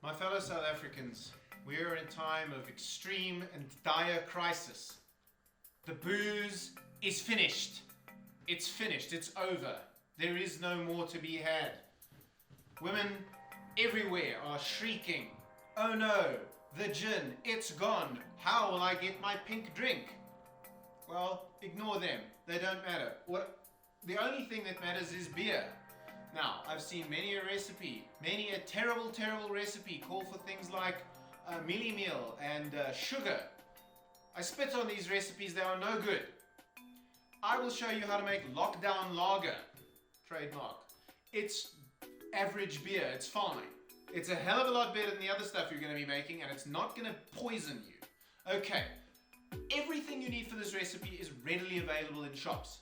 My fellow South Africans, we are in a time of extreme and dire crisis. The booze is finished. It's finished. It's over. There is no more to be had. Women everywhere are shrieking, "Oh no, the gin, it's gone. How will I get my pink drink?" Well, ignore them. They don't matter. The only thing that matters is beer. Now, I've seen many a recipe, many a terrible, terrible recipe call for things like mealie meal and sugar. I spit on these recipes, they are no good. I will show you how to make lockdown lager. Trademark. It's average beer, it's fine. It's a hell of a lot better than the other stuff you're going to be making, and it's not going to poison you. Okay, everything you need for this recipe is readily available in shops.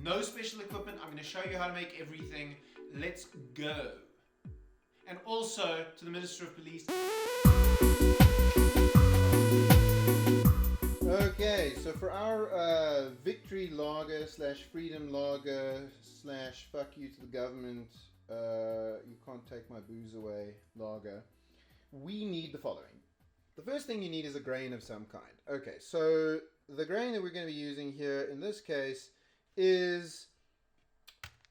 No special equipment, I'm going to show you how to make everything. Let's go. And also to the Minister of Police. Okay, so for our victory lager slash freedom lager slash fuck you to the government, you can't take my booze away lager, we need the following. The first thing you need is a grain of some kind. Okay, so the grain that we're going to be using here in this case is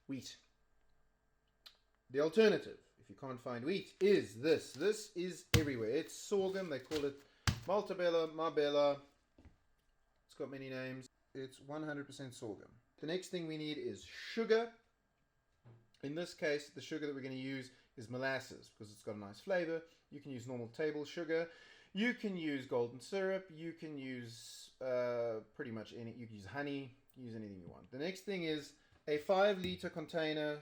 wheat. The alternative, if you can't find wheat, is this. This is everywhere. It's sorghum. They call it Maltabella, Marbella. It's got many names. It's 100% sorghum. The next thing we need is sugar. In this case, the sugar that we're going to use is molasses because it's got a nice flavor. You can use normal table sugar. You can use golden syrup. You can use pretty much any. You can use honey. Use anything you want. The next thing is a 5-liter container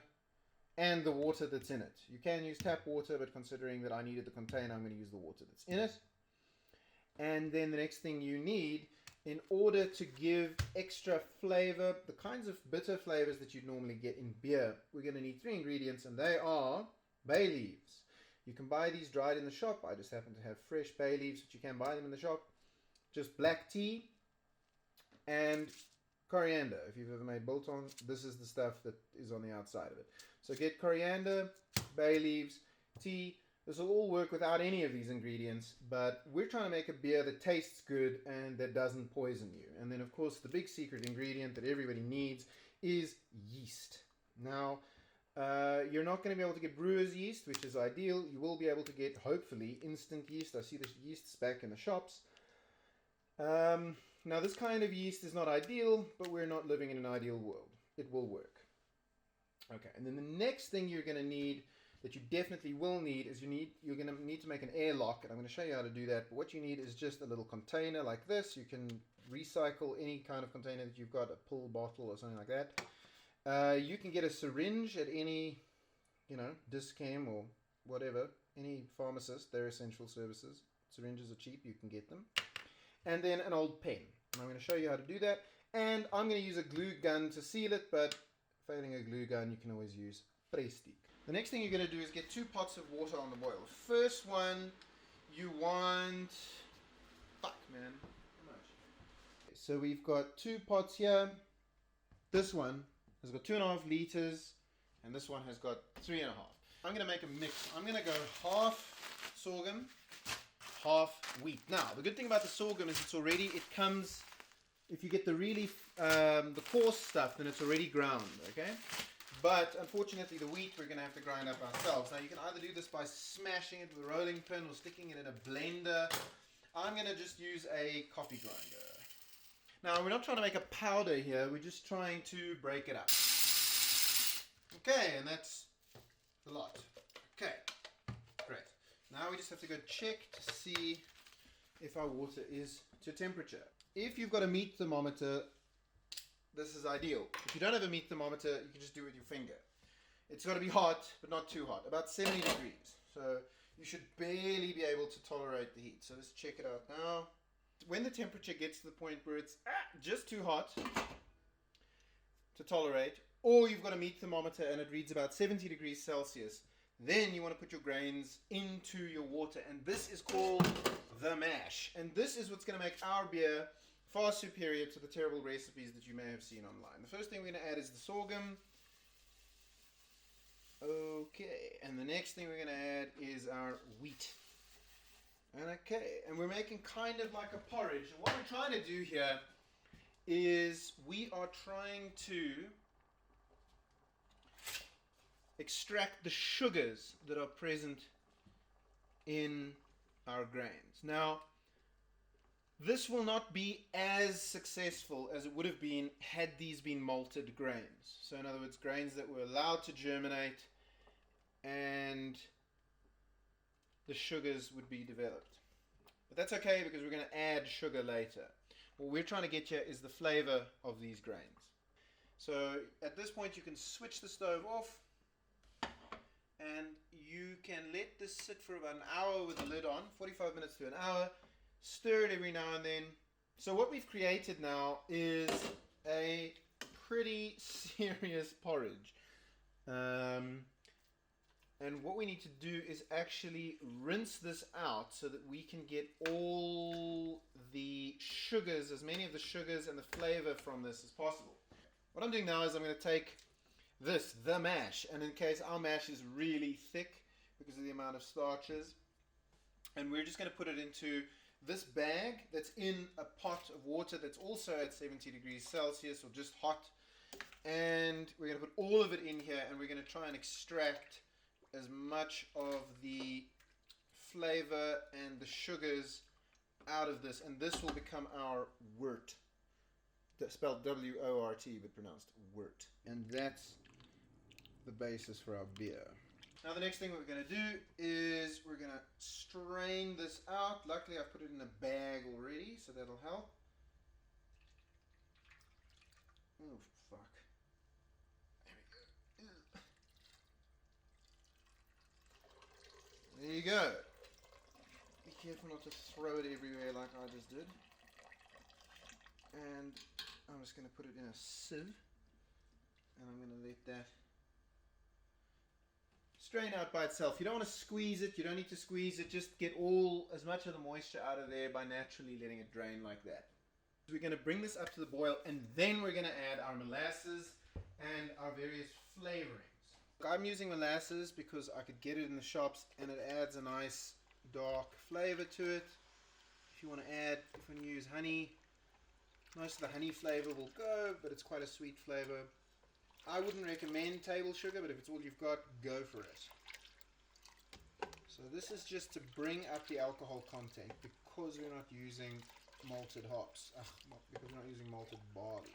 and the water that's in it. You can use tap water, but considering that I needed the container, I'm going to use the water that's in it. And then the next thing you need, in order to give extra flavor, the kinds of bitter flavors that you'd normally get in beer, we're going to need 3 ingredients, and they are bay leaves. You can buy these dried in the shop. I just happen to have fresh bay leaves, but you can buy them in the shop. Just black tea and coriander. If you've ever made biltong, this is the stuff that is on the outside of it. So get coriander, bay leaves, tea. This will all work without any of these ingredients, but we're trying to make a beer that tastes good and that doesn't poison you. And then, of course, the big secret ingredient that everybody needs is yeast. Now, you're not going to be able to get brewer's yeast, which is ideal. You will be able to get, hopefully, instant yeast. I see the yeast's back in the shops. Now, this kind of yeast is not ideal, but we're not living in an ideal world. It will work. Okay, and then the next thing you're going to need, that you definitely will need, is you're going to need to make an airlock, and I'm going to show you how to do that. But what you need is just a little container like this. You can recycle any kind of container that you've got, a pill bottle or something like that. You can get a syringe at any, Dis-Chem or whatever, any pharmacist. They're essential services. Syringes are cheap. You can get them. And then an old pen. And I'm going to show you how to do that. And I'm going to use a glue gun to seal it, but failing a glue gun, you can always use Prestique. The next thing you're going to do is get 2 pots of water on the boil. First one, you want... Fuck, man. How much? So we've got 2 pots here. This one has got 2.5 liters, and this one has got 3.5. I'm going to make a mix. I'm going to go half sorghum, half wheat. Now, the good thing about the sorghum is it comes, if you get the really, the coarse stuff, then it's already ground, okay? But unfortunately, the wheat we're going to have to grind up ourselves. Now, you can either do this by smashing it with a rolling pin or sticking it in a blender. I'm going to just use a coffee grinder. Now, we're not trying to make a powder here. We're just trying to break it up. Okay, and that's a lot. Okay, great. Now we just have to go check to see if our water is to temperature. If you've got a meat thermometer, this is ideal. If you don't have a meat thermometer, you can just do it with your finger. It's got to be hot, but not too hot. About 70 degrees. So you should barely be able to tolerate the heat. So let's check it out now. When the temperature gets to the point where it's just too hot to tolerate, or you've got a meat thermometer and it reads about 70 degrees Celsius, then you want to put your grains into your water. And this is called the mash. And this is what's going to make our beer far superior to the terrible recipes that you may have seen online. The first thing we're going to add is the sorghum. Okay, and the next thing we're going to add is our wheat. And okay, and we're making kind of like a porridge. And what we're trying to do here is we are trying to extract the sugars that are present in our grains. Now, this will not be as successful as it would have been had these been malted grains. So in other words, grains that were allowed to germinate and the sugars would be developed. But that's okay because we're going to add sugar later. What we're trying to get here is the flavor of these grains. So at this point you can switch the stove off and you can let this sit for about an hour with the lid on, 45 minutes to an hour. Stir it every now and then. So what we've created now is a pretty serious porridge. And what we need to do is actually rinse this out so that we can get all the sugars, as many of the sugars and the flavor from this as possible. What I'm doing now is I'm going to take this, the mash, and in case our mash is really thick because of the amount of starches, and we're just going to put it into this bag that's in a pot of water that's also at 70 degrees Celsius or just hot, and we're going to put all of it in here and we're going to try and extract as much of the flavor and the sugars out of this, and this will become our wort. That's spelled W-O-R-T but pronounced wort, and that's the basis for our beer. Now the next thing we're going to do is we're going to strain this out. Luckily I've put it in a bag already, so that'll help. Oh fuck. There you go. Be careful not to throw it everywhere like I just did. And I'm just going to put it in a sieve. And I'm going to let that strain out by itself. You don't want to squeeze it. You don't need to squeeze it. Just get as much of the moisture out of there by naturally letting it drain like that. So we're going to bring this up to the boil, and then we're going to add our molasses and our various flavorings. I'm using molasses because I could get it in the shops and it adds a nice dark flavor to it. If you want to use honey, most of the honey flavor will go, but it's quite a sweet flavor. I wouldn't recommend table sugar, but if it's all you've got, go for it. So this is just to bring up the alcohol content because we're not using malted hops, because we're not using malted barley.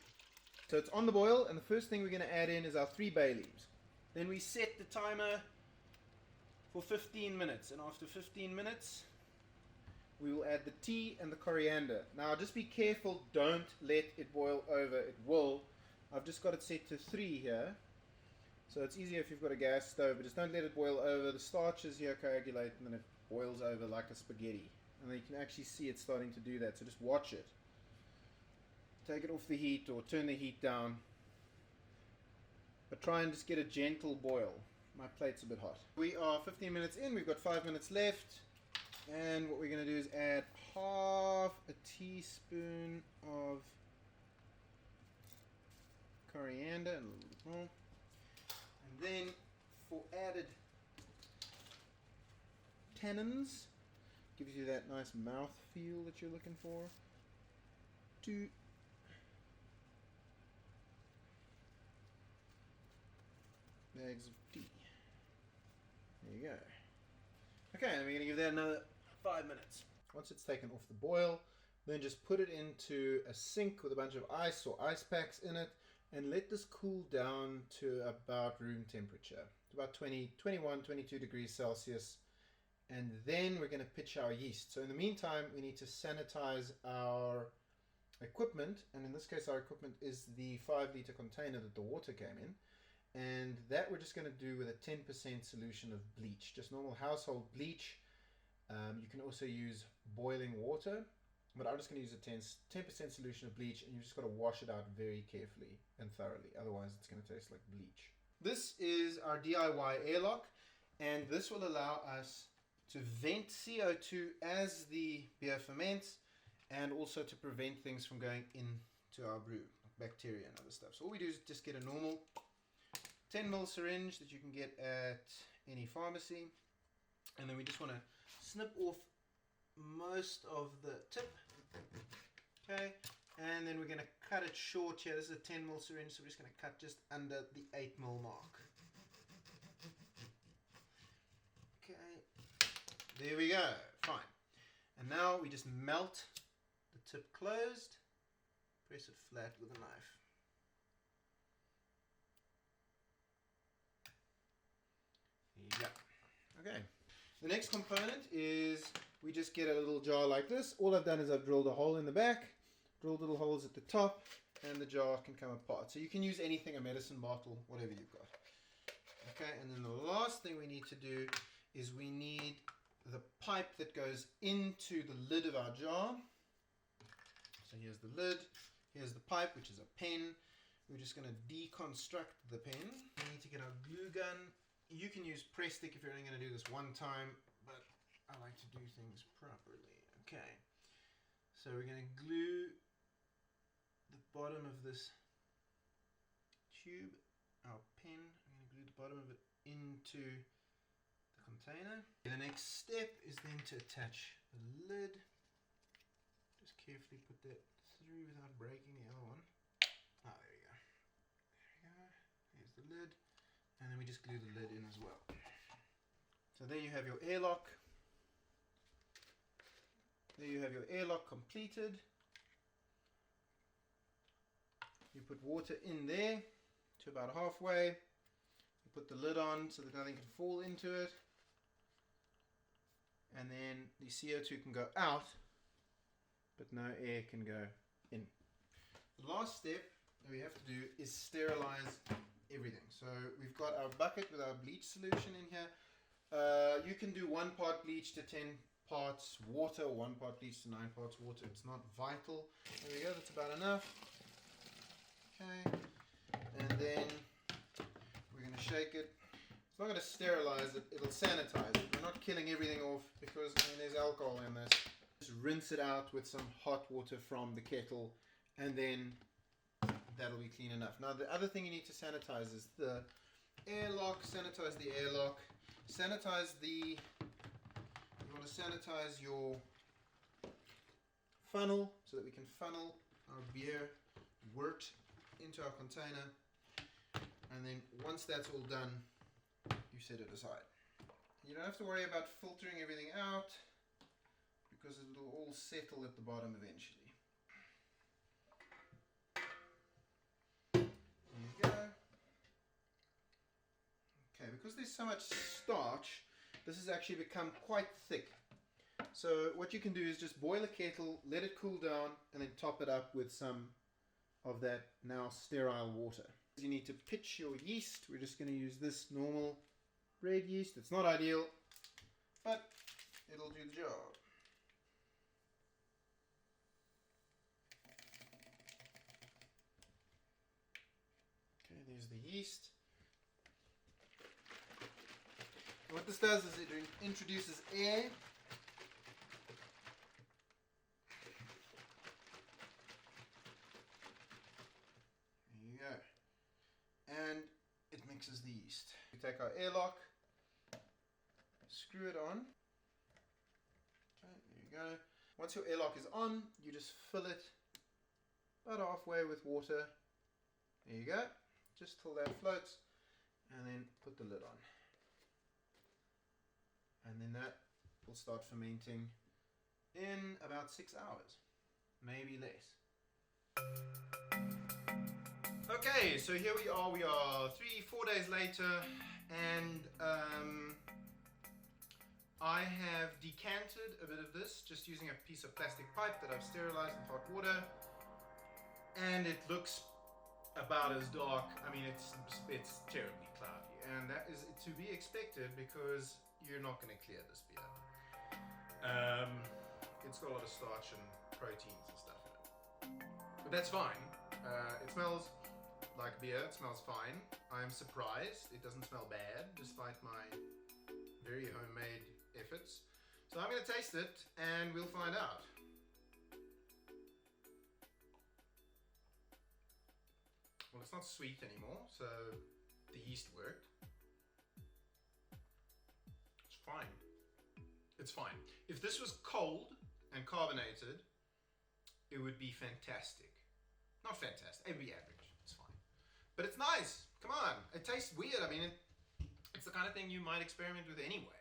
So it's on the boil, and the first thing we're going to add in is our 3 bay leaves. Then we set the timer for 15 minutes, and after 15 minutes we will add the tea and the coriander. Now just be careful, don't let it boil over, it will. I've just got it set to 3 here, so it's easier if you've got a gas stove, but just don't let it boil over. The starches here coagulate and then it boils over like a spaghetti, and then you can actually see it starting to do that, so just watch it. Take it off the heat or turn the heat down. But try and just get a gentle boil. My plate's a bit hot. We are 15 minutes in, we've got 5 minutes left. And what we're going to do is add half a teaspoon of coriander and a little bit more. And then for added tannins, gives you that nice mouth feel that you're looking for, 2 bags of tea. There you go. Okay, and we're going to give that another 5 minutes. Once it's taken off the boil, then just put it into a sink with a bunch of ice or ice packs in it, and let this cool down to about room temperature, to about 21, 22 degrees Celsius. And then we're going to pitch our yeast. So in the meantime, we need to sanitize our equipment, and in this case our equipment is the 5-liter container that the water came in. And that we're just going to do with a 10% solution of bleach, just normal household bleach. You can also use boiling water, but I'm just going to use a 10% solution of bleach, and you just got to wash it out very carefully and thoroughly, otherwise it's going to taste like bleach. This is our DIY airlock, and this will allow us to vent CO2 as the beer ferments, and also to prevent things from going into our brew, like bacteria and other stuff. So all we do is just get a normal 10ml syringe that you can get at any pharmacy, and then we just want to snip off most of the tip. Okay, and then we're going to cut it short here. This is a 10mm syringe, so we're just going to cut just under the 8mm mark. Okay, there we go, fine. And now we just melt the tip closed, press it flat with a knife. There you go. Okay, the next component is we just get a little jar like this. All I've done is I've drilled a hole in the back, drilled little holes at the top, and the jar can come apart. So you can use anything, a medicine bottle, whatever you've got. Okay, and then the last thing we need to do is we need the pipe that goes into the lid of our jar. So here's the lid, here's the pipe, which is a pen. We're just going to deconstruct the pen. We need to get our glue gun. You can use press stick if you're only going to do this one time, but I like to do things properly. Okay, so we're going to glue the bottom of this tube, our pen. I'm going to glue the bottom of it into the container. The next step is then to attach the lid. Just carefully put that through without breaking the other one. Ah, there we go. There we go. Here's the lid. And then we just glue the lid in as well. So there you have your airlock. There you have your airlock completed. You put water in there to about halfway. You put the lid on so that nothing can fall into it. And then the CO2 can go out, but no air can go in. The last step that we have to do is sterilize everything. So we've got our bucket with our bleach solution in here. You can do 1 part bleach to 10 parts water, 1 part bleach to 9 parts water. It's not vital. There we go, that's about enough. Okay, and then we're going to shake it. It's not going to sterilize it, it'll sanitize it. We're not killing everything off because there's alcohol in this. Just rinse it out with some hot water from the kettle, and then that'll be clean enough. Now the other thing you need to sanitize is the airlock. Sanitize the airlock. Sanitize the, you want to sanitize your funnel so that we can funnel our beer wort into our container. And then once that's all done, you set it aside. You don't have to worry about filtering everything out because it'll all settle at the bottom eventually. There you go. Okay, because there's so much starch, this has actually become quite thick. So what you can do is just boil a kettle, let it cool down, and then top it up with some of that now sterile water. You need to pitch your yeast. We're just going to use this normal bread yeast. It's not ideal, but it'll do the job. Okay, there's the yeast. And what this does is it introduces air. There you go. And it mixes the yeast. We take our airlock, screw it on. Okay, there you go. Once your airlock is on, you just fill it about halfway with water. There you go. Just till that floats, and then put the lid on. And then that will start fermenting in about 6 hours, maybe less. Okay, so here we are 3-4 days later, and I have decanted a bit of this just using a piece of plastic pipe that I've sterilized with hot water, and it looks about as dark. I mean, it's terribly cloudy, and that is to be expected because you're not going to clear this beer. It's got a lot of starch and proteins and stuff in it, but that's fine. It smells like beer, it smells fine. I'm surprised it doesn't smell bad despite my very homemade efforts. So I'm going to taste it and we'll find out. Well, it's not sweet anymore, so the yeast worked. It's fine. it's fine. If this was cold and carbonated, it would be fantastic. Not fantastic, it would be average. It's fine. But it's nice. Come on. It tastes weird. I mean, it's the kind of thing you might experiment with anyway.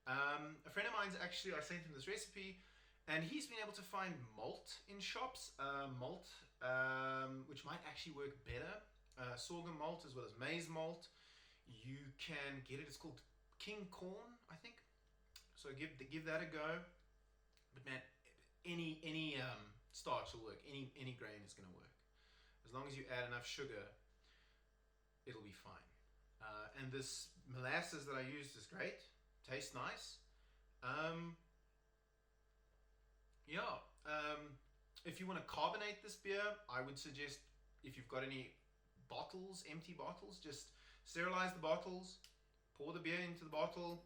A friend of mine's actually, I sent him this recipe, and he's been able to find malt in shops. Malt, which might actually work better. Sorghum malt as well as maize malt. You can get it. It's called King Corn, I think. So give that a go. But man, any starch will work. Any grain is going to work. As long as you add enough sugar, it'll be fine. And this molasses that I used is great. Tastes nice. If you want to carbonate this beer, I would suggest, if you've got any bottles, empty bottles, just sterilize the bottles, pour the beer into the bottle,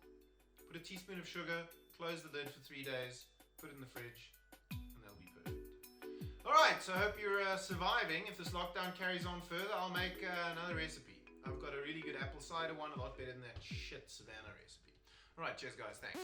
put a teaspoon of sugar, close the lid for 3 days, put it in the fridge, and that'll be perfect. Alright, so I hope you're surviving. If this lockdown carries on further, I'll make another recipe. I've got a really good apple cider one, a lot better than that shit Savannah recipe. Alright, cheers guys, thanks.